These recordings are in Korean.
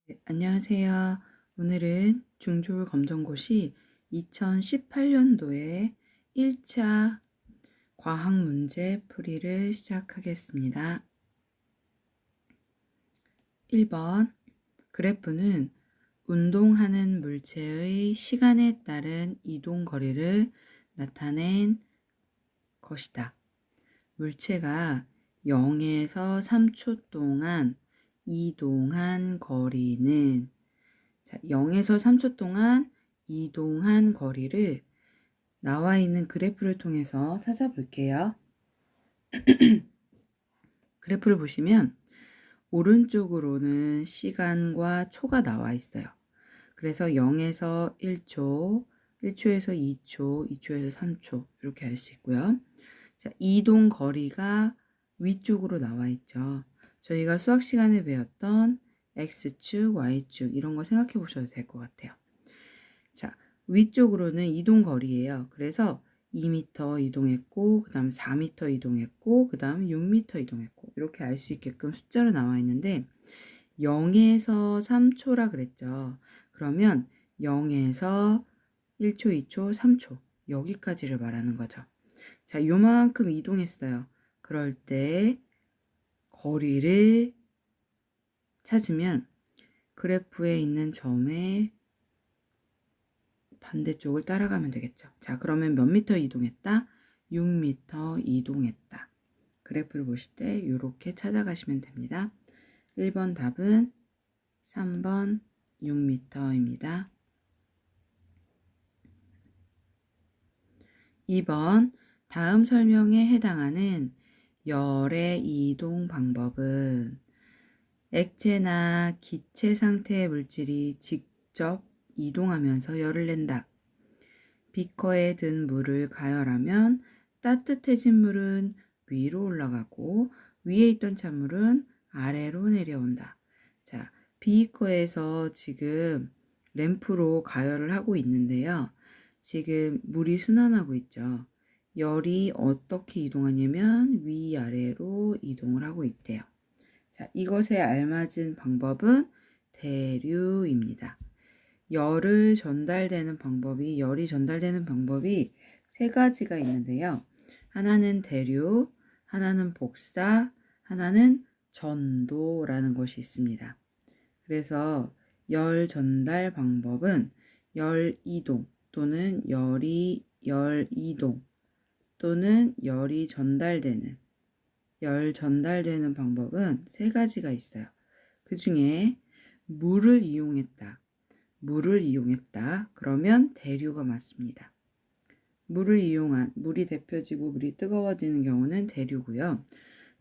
네, 안녕하세요. 오늘은 중졸 검정고시 2018년도에 1차 과학 문제 풀이를 시작하겠습니다. 1번 그래프는 운동하는 물체의 시간에 따른 이동 거리를 나타낸 것이다. 물체가 0에서 3초 동안 이동한 거리는 0에서 3초 동안 이동한 거리를 나와 있는 그래프를 통해서 찾아볼게요. 그래프를 보시면 오른쪽으로는 시간과 초가 나와 있어요. 그래서 0에서 1초, 1초에서 2초, 2초에서 3초 이렇게 알 수 있고요. 자, 이동 거리가 위쪽으로 나와 있죠. 저희가 수학 시간에 배웠던 X축, Y축 이런 거 생각해 보셔도 될 것 같아요. 자, 위쪽으로는 이동 거리예요. 그래서 2m 이동했고, 그 다음 4m 이동했고, 그 다음 6m 이동했고 이렇게 알 수 있게끔 숫자로 나와 있는데 0에서 3초라 그랬죠. 그러면 0에서 1초, 2초, 3초 여기까지를 말하는 거죠. 자, 요만큼 이동했어요. 그럴 때 거리를 찾으면 그래프에 있는 점의 반대쪽을 따라가면 되겠죠. 자, 그러면 몇 미터 이동했다? 6m 이동했다. 그래프를 보실 때 이렇게 찾아가시면 됩니다. 1번 답은 3번 6m입니다. 2번 다음 설명에 해당하는 열의 이동 방법은 액체나 기체 상태의 물질이 직접 이동하면서 열을 낸다. 비커에 든 물을 가열하면 따뜻해진 물은 위로 올라가고 위에 있던 찬물은 아래로 내려온다. 자, 비커에서 지금 램프로 가열을 하고 있는데요. 지금 물이 순환하고 있죠. 열이 어떻게 이동하냐면 위아래로 이동을 하고 있대요. 자, 이것에 알맞은 방법은 대류입니다. 열이 전달되는 방법이 세 가지가 있는데요. 하나는 대류, 하나는 복사, 하나는 전도라는 것이 있습니다. 그래서 열 전달 방법은 열 이동 또는 열 이동 또는 열이 전달되는 방법은 세 가지가 있어요. 그 중에 물을 이용했다. 그러면 대류가 맞습니다. 물이 데펴지고 물이 뜨거워지는 경우는 대류고요.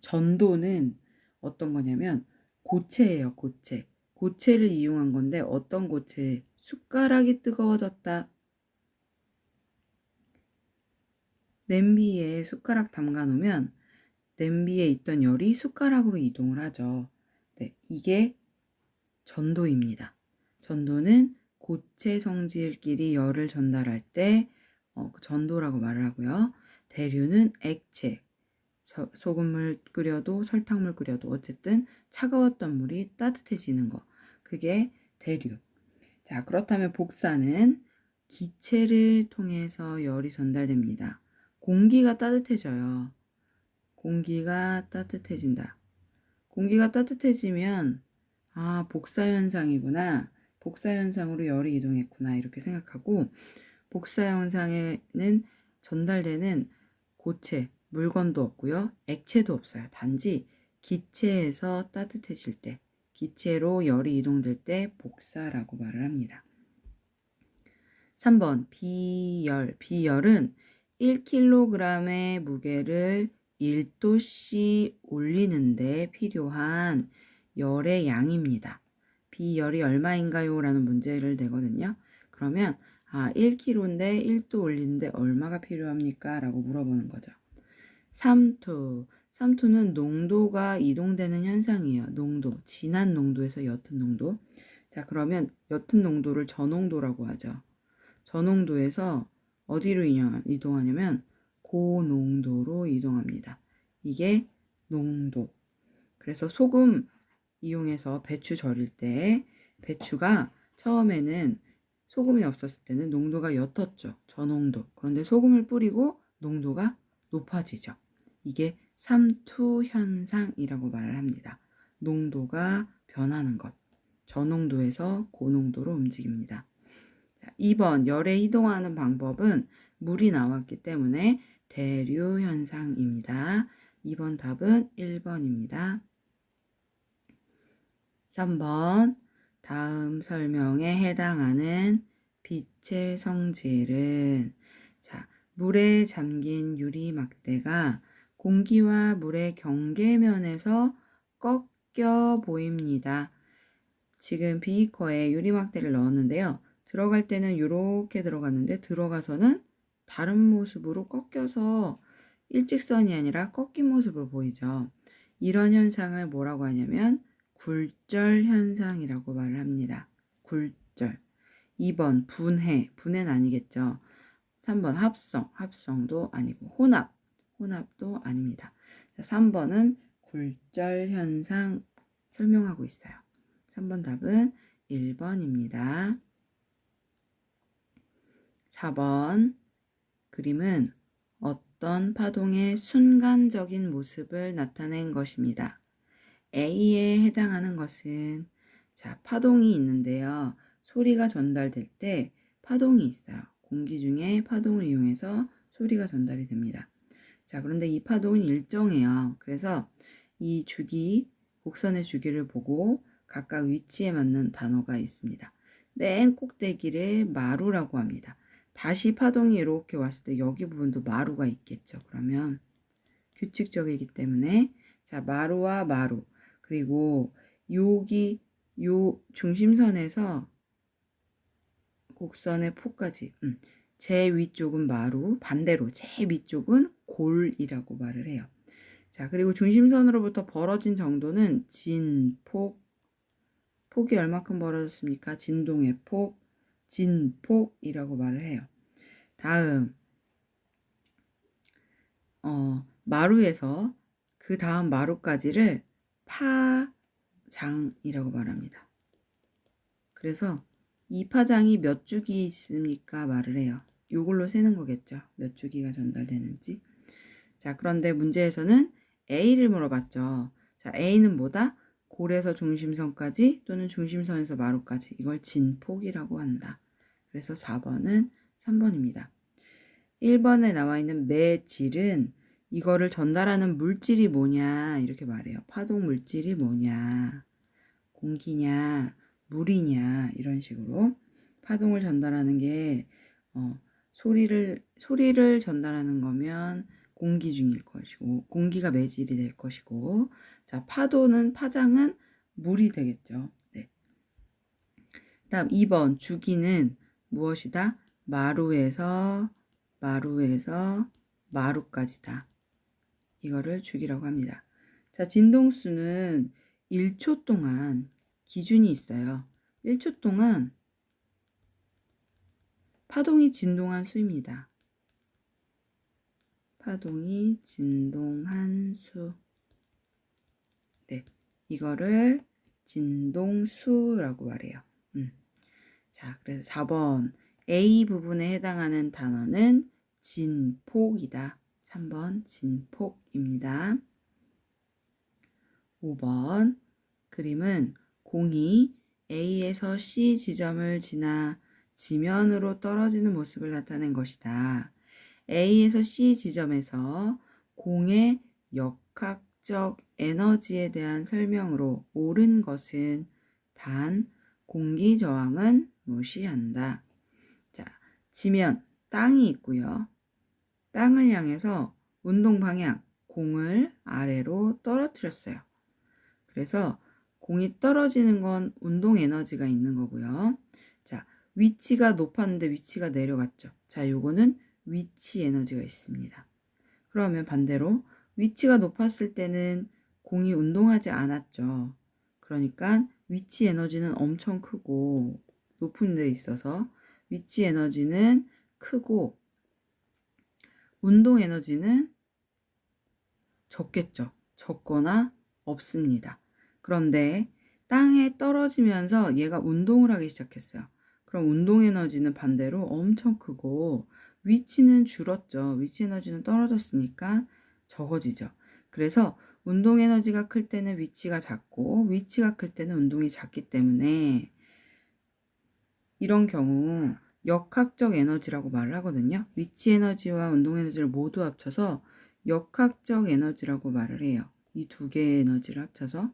전도는 어떤 거냐면 고체예요, 고체. 고체를 이용한 건데 어떤 고체? 숟가락이 뜨거워졌다. 냄비에 숟가락 담가 놓으면 냄비에 있던 열이 숟가락으로 이동을 하죠. 네, 이게 전도입니다. 전도는 고체 성질끼리 열을 전달할 때 전도라고 말을 하고요. 대류는 액체, 소금물 끓여도 설탕물 끓여도 어쨌든 차가웠던 물이 따뜻해지는 거. 그게 대류. 자, 그렇다면 복사는 기체를 통해서 열이 전달됩니다. 공기가 따뜻해져요. 공기가 따뜻해진다. 공기가 따뜻해지면 복사 현상이구나. 복사 현상으로 열이 이동했구나. 이렇게 생각하고 복사 현상에는 전달되는 고체, 물건도 없고요. 액체도 없어요. 단지 기체에서 따뜻해질 때, 기체로 열이 이동될 때 복사라고 말을 합니다. 3번 비열. 비열은 1kg의 무게를 1도씨 올리는데 필요한 열의 양입니다. 비열이 얼마인가요? 라는 문제를 내거든요. 그러면 1kg인데 1도 올리는데 얼마가 필요합니까? 라고 물어보는 거죠. 삼투. 삼투는 농도가 이동되는 현상이에요. 농도. 진한 농도에서 옅은 농도. 자, 그러면 옅은 농도를 저농도라고 하죠. 저농도에서 어디로 이동하냐면 고농도로 이동합니다. 이게 농도. 그래서 소금 이용해서 배추 절일 때 배추가 처음에는 소금이 없었을 때는 농도가 옅었죠. 저농도. 그런데 소금을 뿌리고 농도가 높아지죠. 이게 삼투 현상이라고 말을 합니다. 농도가 변하는 것. 저농도에서 고농도로 움직입니다. 2번 열에 이동하는 방법은 물이 나왔기 때문에 대류 현상입니다. 2번 답은 1번입니다. 3번 다음 설명에 해당하는 빛의 성질은 자, 물에 잠긴 유리막대가 공기와 물의 경계면에서 꺾여 보입니다. 지금 비거에 유리막대를 넣었는데요. 들어갈 때는 이렇게 들어갔는데 들어가서는 다른 모습으로 꺾여서 일직선이 아니라 꺾인 모습으로 보이죠. 이런 현상을 뭐라고 하냐면 굴절 현상이라고 말을 합니다. 굴절. 2번 분해. 분해는 아니겠죠. 3번 합성. 합성도 아니고 혼합. 혼합도 아닙니다. 3번은 굴절 현상 설명하고 있어요. 3번 답은 1번입니다. 4번 그림은 어떤 파동의 순간적인 모습을 나타낸 것입니다. A에 해당하는 것은 자, 파동이 있는데요. 소리가 전달될 때 파동이 있어요. 공기 중에 파동을 이용해서 소리가 전달이 됩니다. 자, 그런데 이 파동은 일정해요. 그래서 이 주기, 곡선의 주기를 보고 각각 위치에 맞는 단어가 있습니다. 맨 꼭대기를 마루라고 합니다. 다시 파동이 이렇게 왔을 때 여기 부분도 마루가 있겠죠. 그러면 규칙적이기 때문에 자, 마루와 마루 그리고 여기 요 중심선에서 곡선의 포까지 제 위쪽은 마루, 반대로 제 위쪽은 골이라고 말을 해요. 자, 그리고 중심선으로부터 벌어진 정도는 진폭, 폭이 얼마큼 벌어졌습니까? 진동의 폭, 진폭이라고 말을 해요. 다음, 마루에서 그 다음 마루까지를 파장이라고 말합니다. 그래서 이 파장이 몇 주기 있습니까? 말을 해요. 이걸로 세는 거겠죠. 몇 주기가 전달되는지. 자, 그런데 문제에서는 A를 물어봤죠. 자, A는 뭐다? 골에서 중심선까지 또는 중심선에서 마루까지. 이걸 진폭이라고 한다. 그래서 4번은 3번입니다. 1번에 나와 있는 매질은 이거를 전달하는 물질이 뭐냐 이렇게 말해요. 파동 물질이 뭐냐. 공기냐 물이냐 이런 식으로 파동을 전달하는 게 소리를 전달하는 거면 공기 중일 것이고 공기가 매질이 될 것이고 자 파장은 물이 되겠죠. 네. 다음 2번 주기는 무엇이다? 마루에서 마루까지다. 이거를 주기라고 합니다. 자 진동수는 1초 동안 기준이 있어요. 1초 동안 파동이 진동한 수입니다. 파동이 진동한 수. 네, 이거를 진동수라고 말해요. 자, 그래서 4번 A 부분에 해당하는 단어는 진폭이다. 3번 진폭입니다. 5번 그림은 공이 A에서 C 지점을 지나 지면으로 떨어지는 모습을 나타낸 것이다. A에서 C 지점에서 공의 역학적 에너지에 대한 설명으로 옳은 것은 단 공기 저항은 무시한다. 자, 지면 땅이 있고요. 땅을 향해서 운동 방향 공을 아래로 떨어뜨렸어요. 그래서 공이 떨어지는 건 운동 에너지가 있는 거고요. 자, 위치가 높았는데 위치가 내려갔죠. 자, 요거는 위치 에너지가 있습니다. 그러면 반대로 위치가 높았을 때는 공이 운동하지 않았죠. 그러니까 위치 에너지는 엄청 크고 높은 데 있어서 위치 에너지는 크고 운동 에너지는 적겠죠. 적거나 없습니다. 그런데 땅에 떨어지면서 얘가 운동을 하기 시작했어요. 그럼 운동 에너지는 반대로 엄청 크고 위치는 줄었죠. 위치 에너지는 떨어졌으니까 적어지죠. 그래서 운동 에너지가 클 때는 위치가 작고 위치가 클 때는 운동이 작기 때문에 이런 경우 역학적 에너지라고 말을 하거든요. 위치 에너지와 운동 에너지를 모두 합쳐서 역학적 에너지라고 말을 해요. 이 두 개의 에너지를 합쳐서.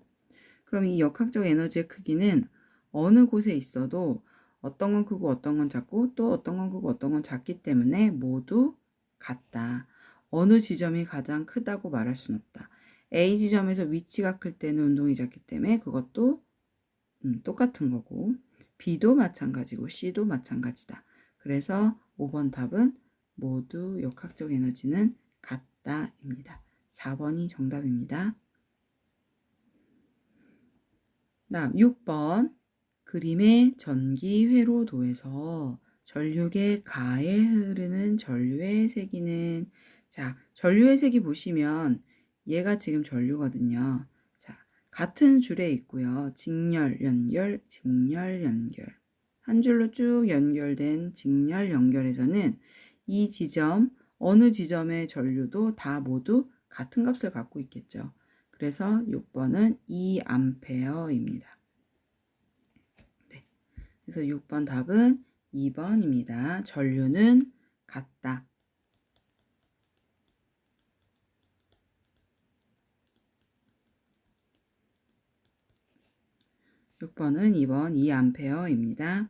그럼 이 역학적 에너지의 크기는 어느 곳에 있어도 어떤 건 크고 어떤 건 작고 또 어떤 건 크고 어떤 건 작기 때문에 모두 같다. 어느 지점이 가장 크다고 말할 순 없다. A 지점에서 위치가 클 때는 운동이 작기 때문에 그것도 똑같은 거고 B도 마찬가지고 C도 마찬가지다. 그래서 5번 답은 모두 역학적 에너지는 같다입니다. 4번이 정답입니다. 다음 6번 그림의 전기 회로도에서 전류계 가에 흐르는 전류의 세기는 자 전류의 세기 보시면 얘가 지금 전류거든요. 자 같은 줄에 있고요. 직렬 연결 직렬 연결 한 줄로 쭉 연결된 직렬 연결에서는 이 지점 어느 지점의 전류도 다 모두 같은 값을 갖고 있겠죠. 그래서 6번은 2A입니다. 네. 그래서 6번 답은 2번입니다. 전류는 같다. 6번은 2번 2A입니다.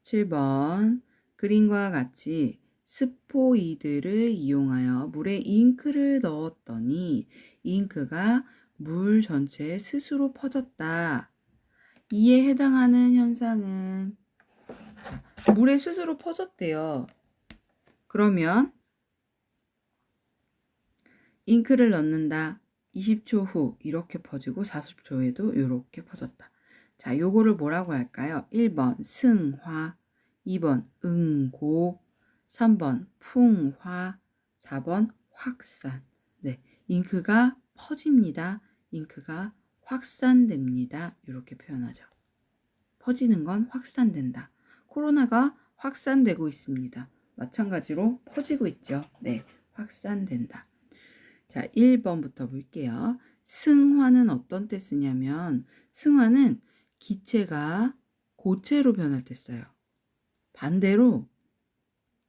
7번 그림과 같이 스포이드를 이용하여 물에 잉크를 넣었더니 잉크가 물 전체에 스스로 퍼졌다. 이에 해당하는 현상은 물에 스스로 퍼졌대요. 그러면 잉크를 넣는다. 20초 후 이렇게 퍼지고 40초에도 이렇게 퍼졌다. 자, 요거를 뭐라고 할까요? 1번 승화, 2번 응고, 3번 풍화, 4번 확산. 네, 잉크가 퍼집니다. 잉크가 확산됩니다. 이렇게 표현하죠. 퍼지는 건 확산된다. 코로나가 확산되고 있습니다. 마찬가지로 퍼지고 있죠. 네, 확산된다. 자, 1번부터 볼게요. 승화는 어떤 때 쓰냐면 승화는 기체가 고체로 변할 때 써요. 반대로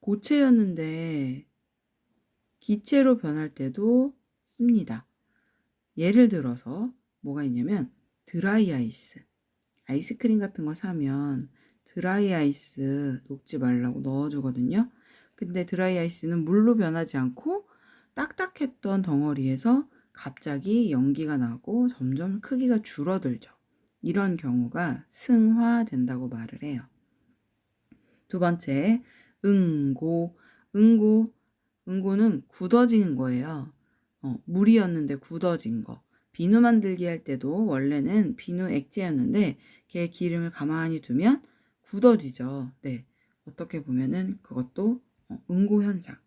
고체였는데 기체로 변할 때도 씁니다. 예를 들어서 뭐가 있냐면 드라이 아이스. 아이스크림 같은 거 사면 드라이 아이스 녹지 말라고 넣어주거든요. 근데 드라이 아이스는 물로 변하지 않고 딱딱했던 덩어리에서 갑자기 연기가 나고 점점 크기가 줄어들죠. 이런 경우가 승화된다고 말을 해요. 두 번째, 응고. 응고는 굳어진 거예요. 물이었는데 굳어진 거. 비누 만들기 할 때도 원래는 비누 액체였는데 걔 기름을 가만히 두면 굳어지죠. 네, 어떻게 보면은 그것도 응고 현상.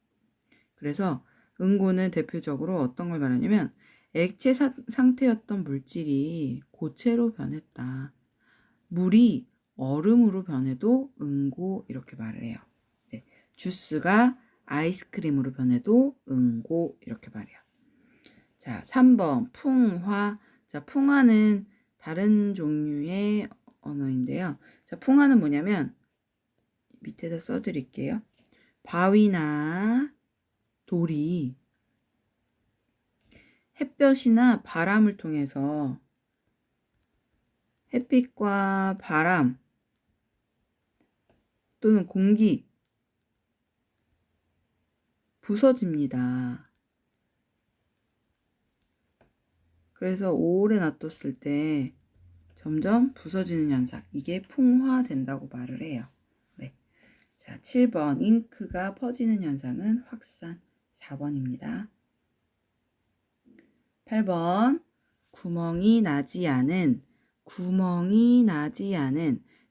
그래서 응고는 대표적으로 어떤 걸 말하냐면 액체 상태였던 물질이 고체로 변했다. 물이 얼음으로 변해도 응고 이렇게 말을 해요. 네, 주스가 아이스크림으로 변해도 응고 이렇게 말해요. 자, 3번 풍화. 자, 풍화는 다른 종류의 언어인데요. 자, 풍화는 뭐냐면 밑에다 써드릴게요. 바위나 돌이 햇볕이나 바람을 통해서 햇빛과 바람 또는 공기 부서집니다. 그래서 오래 놔뒀을 때 점점 부서지는 현상, 이게 풍화된다고 말을 해요. 네. 자, 7번 잉크가 퍼지는 현상은 확산. 4번입니다. 8번 구멍이 나지 않은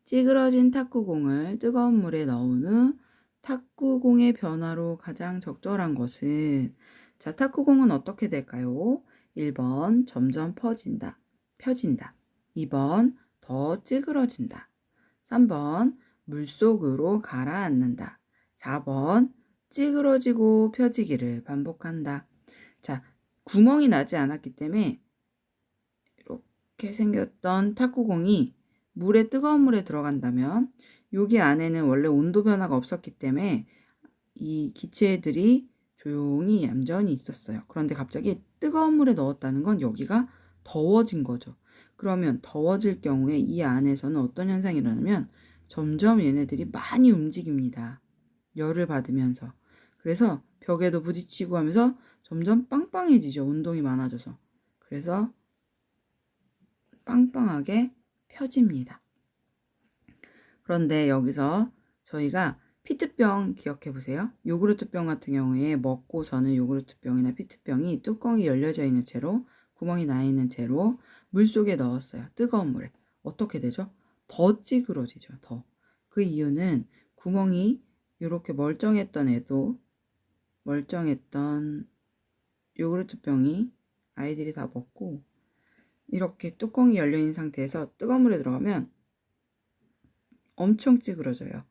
찌그러진 탁구공을 뜨거운 물에 넣은 후 탁구공의 변화로 가장 적절한 것은 자, 탁구공은 어떻게 될까요? 1번 점점 펴진다. 2번 더 찌그러진다. 3번 물속으로 가라앉는다. 4번 찌그러지고 펴지기를 반복한다. 자, 구멍이 나지 않았기 때문에 이렇게 생겼던 탁구공이 뜨거운 물에 들어간다면 여기 안에는 원래 온도 변화가 없었기 때문에 이 기체들이 조용히 얌전히 있었어요. 그런데 갑자기 뜨거운 물에 넣었다는 건 여기가 더워진 거죠. 그러면 더워질 경우에 이 안에서는 어떤 현상이 일어나면 점점 얘네들이 많이 움직입니다. 열을 받으면서. 그래서 벽에도 부딪히고 하면서 점점 빵빵해지죠. 운동이 많아져서. 그래서 빵빵하게 펴집니다. 그런데 여기서 저희가 피트병 기억해 보세요. 요구르트병 같은 경우에 먹고서는 요구르트병이나 피트병이 뚜껑이 열려져 있는 채로 구멍이 나 있는 채로 물속에 넣었어요. 뜨거운 물에. 어떻게 되죠? 더 찌그러지죠. 더. 그 이유는 구멍이 이렇게 멀쩡했던 요구르트병이 아이들이 다 먹고 이렇게 뚜껑이 열려있는 상태에서 뜨거운 물에 들어가면 엄청 찌그러져요.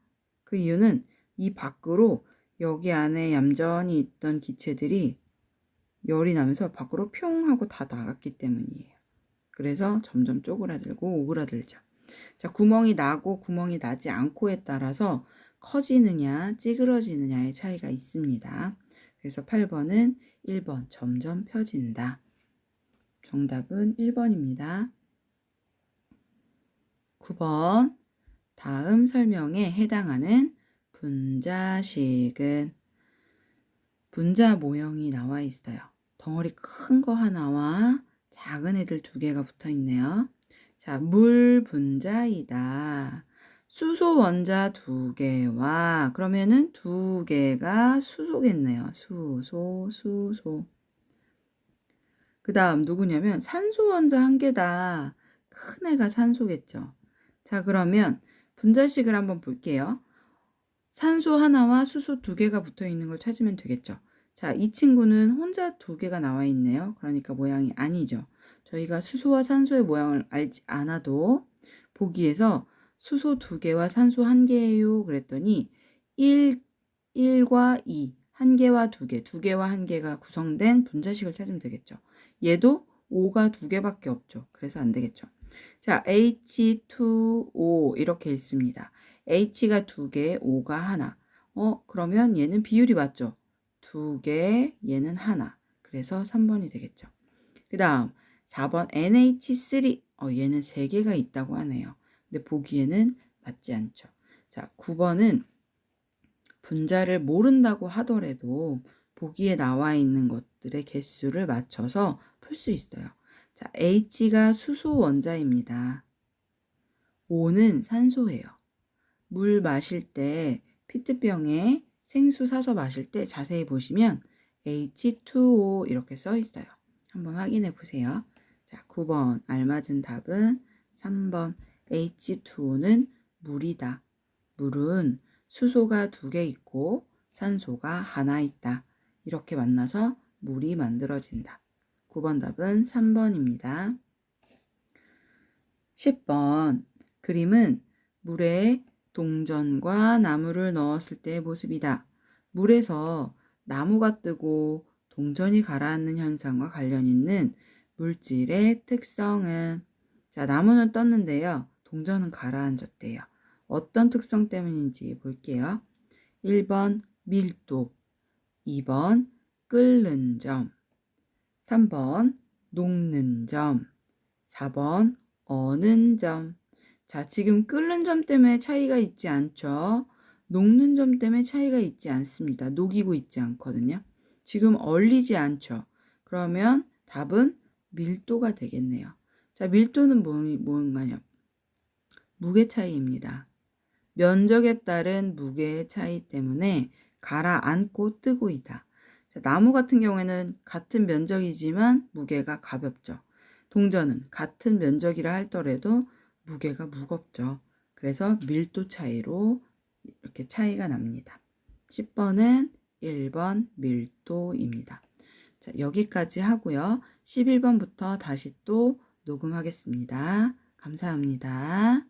그 이유는 이 밖으로 여기 안에 얌전히 있던 기체들이 열이 나면서 밖으로 뿅 하고 다 나갔기 때문이에요. 그래서 점점 쪼그라들고 오그라들죠. 자, 구멍이 나고 구멍이 나지 않고에 따라서 커지느냐 찌그러지느냐의 차이가 있습니다. 그래서 8번은 1번 점점 펴진다. 정답은 1번입니다. 9번 다음 설명에 해당하는 분자식은 분자 모형이 나와 있어요. 덩어리 큰 거 하나와 작은 애들 2개가 붙어 있네요. 자, 물 분자이다. 수소 원자 2개와 그러면은 2개가 수소겠네요. 수소. 그 다음 누구냐면 산소 원자 1개다. 큰 애가 산소겠죠. 자, 그러면 분자식을 한번 볼게요. 산소 하나와 수소 2개가 붙어 있는 걸 찾으면 되겠죠. 자, 이 친구는 혼자 2개가 나와 있네요. 그러니까 모양이 아니죠. 저희가 수소와 산소의 모양을 알지 않아도 보기에서 수소 2개와 산소 1개예요. 그랬더니 1과 2, 1개와 2개, 2개와 1개가 구성된 분자식을 찾으면 되겠죠. 얘도 5가 2개밖에 없죠. 그래서 안 되겠죠. 자, H2O 이렇게 있습니다. H가 2개, O가 하나. 그러면 얘는 비율이 맞죠? 2개, 얘는 하나. 그래서 3번이 되겠죠. 그 다음 4번 NH3. 얘는 3개가 있다고 하네요. 근데 보기에는 맞지 않죠. 자, 9번은 분자를 모른다고 하더라도 보기에 나와 있는 것들의 개수를 맞춰서 풀 수 있어요. 자, H가 수소 원자입니다. O는 산소예요. 물 마실 때 피트병에 생수 사서 마실 때 자세히 보시면 H2O 이렇게 써 있어요. 한번 확인해 보세요. 자, 9번 알맞은 답은 3번 H2O는 물이다. 물은 수소가 2개 있고 산소가 하나 있다. 이렇게 만나서 물이 만들어진다. 9번 답은 3번입니다. 10번 그림은 물에 동전과 나무를 넣었을 때의 모습이다. 물에서 나무가 뜨고 동전이 가라앉는 현상과 관련 있는 물질의 특성은 자, 나무는 떴는데요. 동전은 가라앉았대요. 어떤 특성 때문인지 볼게요. 1번 밀도, 2번 끓는 점, 3번 녹는 점, 4번 어는 점. 자, 지금 끓는 점 때문에 차이가 있지 않죠? 녹는 점 때문에 차이가 있지 않습니다. 녹이고 있지 않거든요. 지금 얼리지 않죠? 그러면 답은 밀도가 되겠네요. 자, 밀도는 뭔가요? 무게 차이입니다. 면적에 따른 무게의 차이 때문에 가라앉고 뜨고 있다. 자, 나무 같은 경우에는 같은 면적이지만 무게가 가볍죠. 동전은 같은 면적이라 할더라도 무게가 무겁죠. 그래서 밀도 차이로 이렇게 차이가 납니다. 10번은 1번 밀도입니다. 자, 여기까지 하고요. 11번부터 다시 또 녹음하겠습니다. 감사합니다.